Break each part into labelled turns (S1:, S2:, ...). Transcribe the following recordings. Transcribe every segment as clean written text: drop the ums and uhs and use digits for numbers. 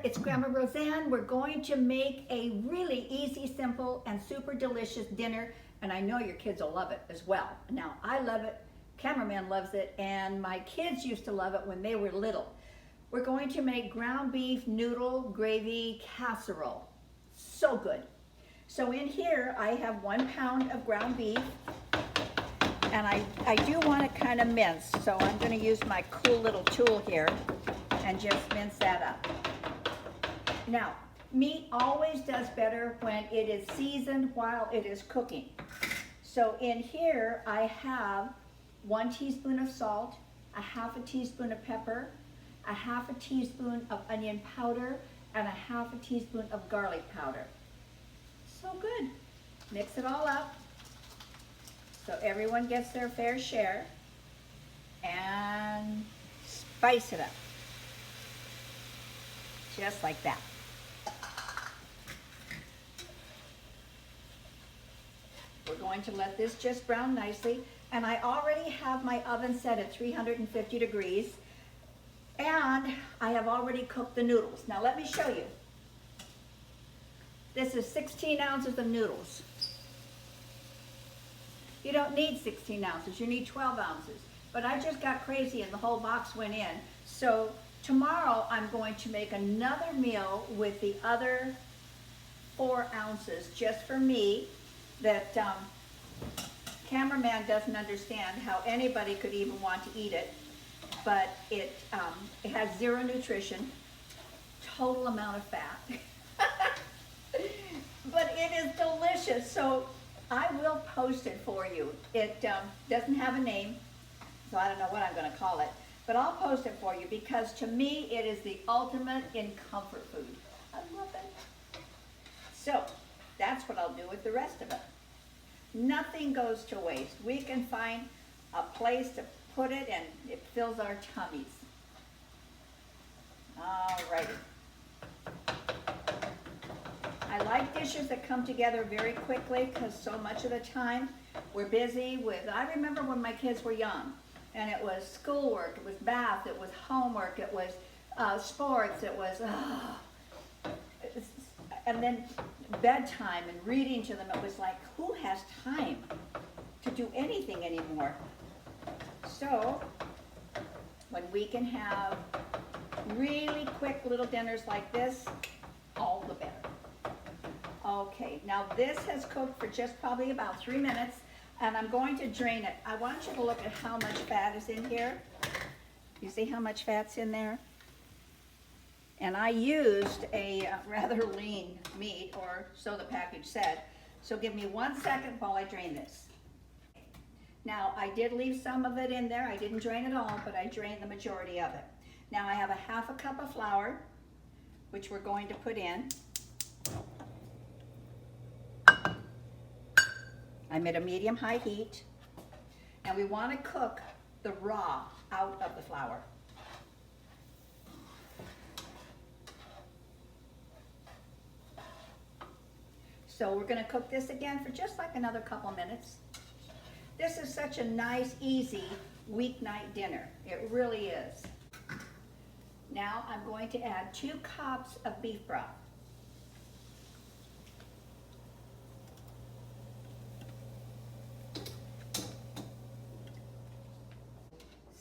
S1: it's Grandma Roseanne. We're going to make a really easy, simple, and super delicious dinner, and I know your kids will love it as well. Now, I love it, cameraman loves it, and my kids used to love it when they were little. We're going to make ground beef noodle gravy casserole. So good. So in here, I have 1 pound of ground beef, and I do want it kind of minced, so I'm going to use my cool little tool here and just mince that up. Now, meat always does better when it is seasoned while it is cooking. So in here, I have 1 teaspoon of salt, a 1/2 teaspoon of pepper, a 1/2 teaspoon of onion powder, and a 1/2 teaspoon of garlic powder. So good. Mix it all up so everyone gets their fair share, and spice it up. Just like that. We're going to let this just brown nicely, and I already have my oven set at 350 degrees, and I have already cooked the noodles. Now let me show you. This is 16 ounces of noodles. You don't need 16 ounces, you need 12 ounces. But I just got crazy and the whole box went in. So tomorrow I'm going to make another meal with the other 4 ounces just for me. That cameraman doesn't understand how anybody could even want to eat it. But it has 0 nutrition, total amount of fat. But it is delicious, so I will post it for you. It doesn't have a name, so I don't know what I'm going to call it, but I'll post it for you because to me it is the ultimate in comfort food. I love it. So that's what I'll do with the rest of it. Nothing goes to waste. We can find a place to put it and it fills our tummies. All righty. I like dishes that come together very quickly because so much of the time we're busy with, I remember when my kids were young and it was schoolwork, it was bath, it was homework, it was sports, it was, and then bedtime and reading to them. It was like, who has time to do anything anymore? So when we can have really quick little dinners like this, all the better. Okay, now this has cooked for just probably about 3 minutes, and I'm going to drain it. I want you to look at how much fat is in here. You see how much fat's in there? And I used a rather lean meat, or so the package said. So give me 1 second while I drain this. Now, I did leave some of it in there. I didn't drain it all, but I drained the majority of it. Now I have a 1/2 cup of flour, which we're going to put in. I'm at a medium-high heat, and we want to cook the raw out of the flour. So we're going to cook this again for just like another couple minutes. This is such a nice, easy weeknight dinner. It really is. Now I'm going to add 2 cups of beef broth.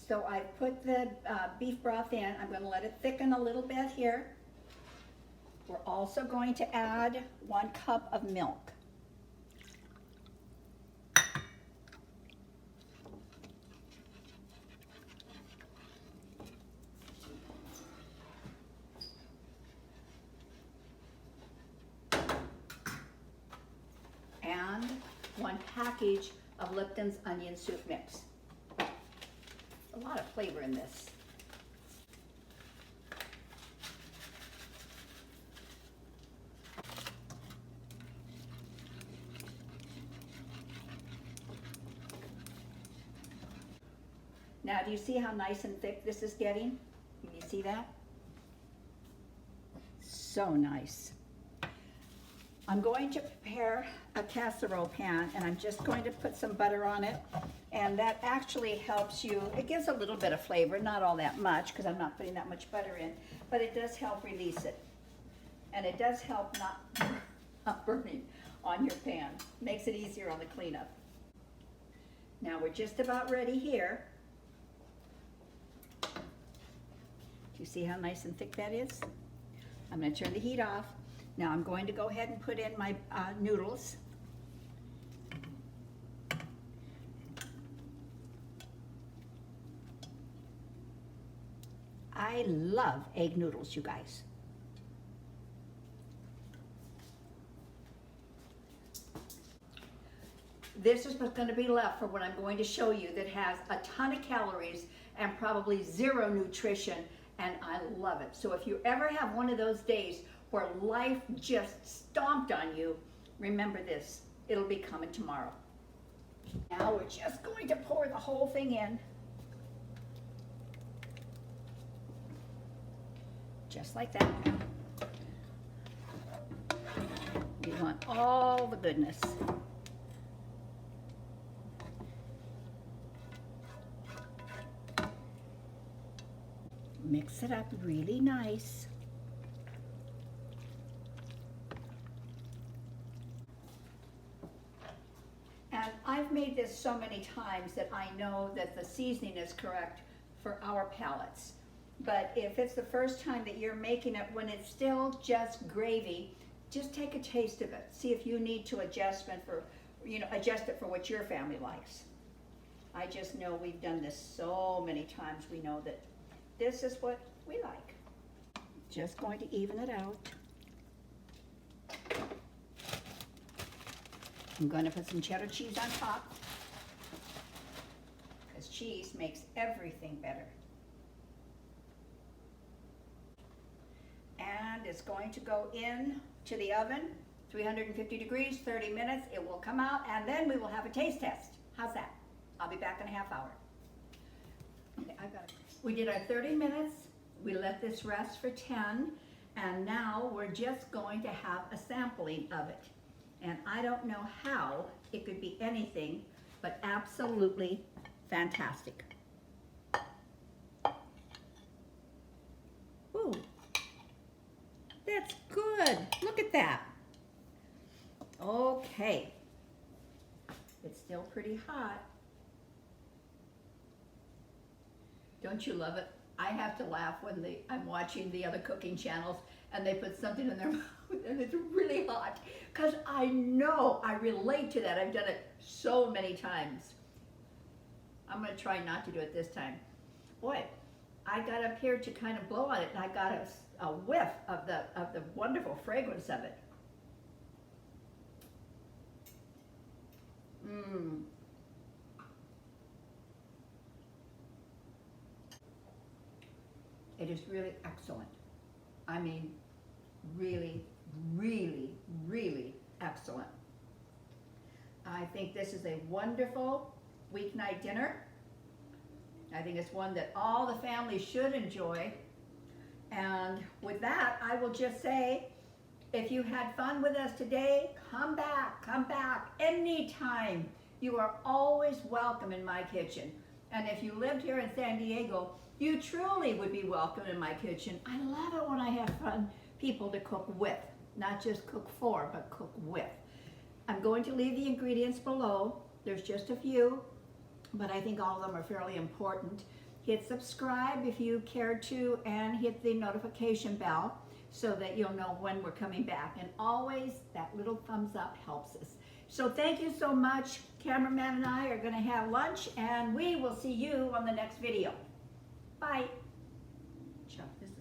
S1: So I put the beef broth in. I'm going to let it thicken a little bit here. We're also going to add 1 cup of milk. And 1 package of Lipton's onion soup mix. A lot of flavor in this. Now, do you see how nice and thick this is getting? Can you see that? So nice. I'm going to prepare a casserole pan, and I'm just going to put some butter on it, and that actually helps you. It gives a little bit of flavor, not all that much, because I'm not putting that much butter in, but it does help release it. and it does help not burning on your pan. Makes it easier on the cleanup. Now we're just about ready here. Do you see how nice and thick that is? I'm going to turn the heat off. Now I'm going to go ahead and put in my noodles. I love egg noodles, you guys. This is what's going to be left for what I'm going to show you that has a ton of calories and probably zero nutrition, and I love it. So if you ever have one of those days where life just stomped on you, remember this. It'll be coming tomorrow. Now we're just going to pour the whole thing in. Just like that. We want all the goodness. Mix it up really nice. And I've made this so many times that I know that the seasoning is correct for our palates. But if it's the first time that you're making it, when it's still just gravy, just take a taste of it. See if you need to adjust it for what your family likes. I just know we've done this so many times. We know that this is what we like. Just going to even it out. I'm going to put some cheddar cheese on top because cheese makes everything better. And it's going to go in to the oven, 350 degrees, 30 minutes. It will come out, and then we will have a taste test. How's that? I'll be back in a half hour. Okay, I got it. We did our 30 minutes. We let this rest for 10, and now we're just going to have a sampling of it. And I don't know how it could be anything but absolutely fantastic. Ooh. That's good. Look at that. Okay. It's still pretty hot. Don't you love it? I have to laugh when I'm watching the other cooking channels and they put something in their mouth and it's really hot. Because I know I relate to that. I've done it so many times. I'm going to try not to do it this time. Boy, I got up here to kind of blow on it and I got a whiff of the wonderful fragrance of it. Mmm. It is really excellent. I mean, really, really, really excellent. I think this is a wonderful weeknight dinner. I think it's one that all the family should enjoy. And with that, I will just say, if you had fun with us today, come back anytime. You are always welcome in my kitchen. And if you lived here in San Diego, you truly would be welcome in my kitchen. I love it when I have fun people to cook with, not just cook for, but cook with. I'm going to leave the ingredients below. There's just a few, but I think all of them are fairly important. Hit subscribe if you care to, and hit the notification bell so that you'll know when we're coming back. And always, that little thumbs up helps us. So thank you so much. Cameraman and I are going to have lunch, and we will see you on the next video. Bye. Chop this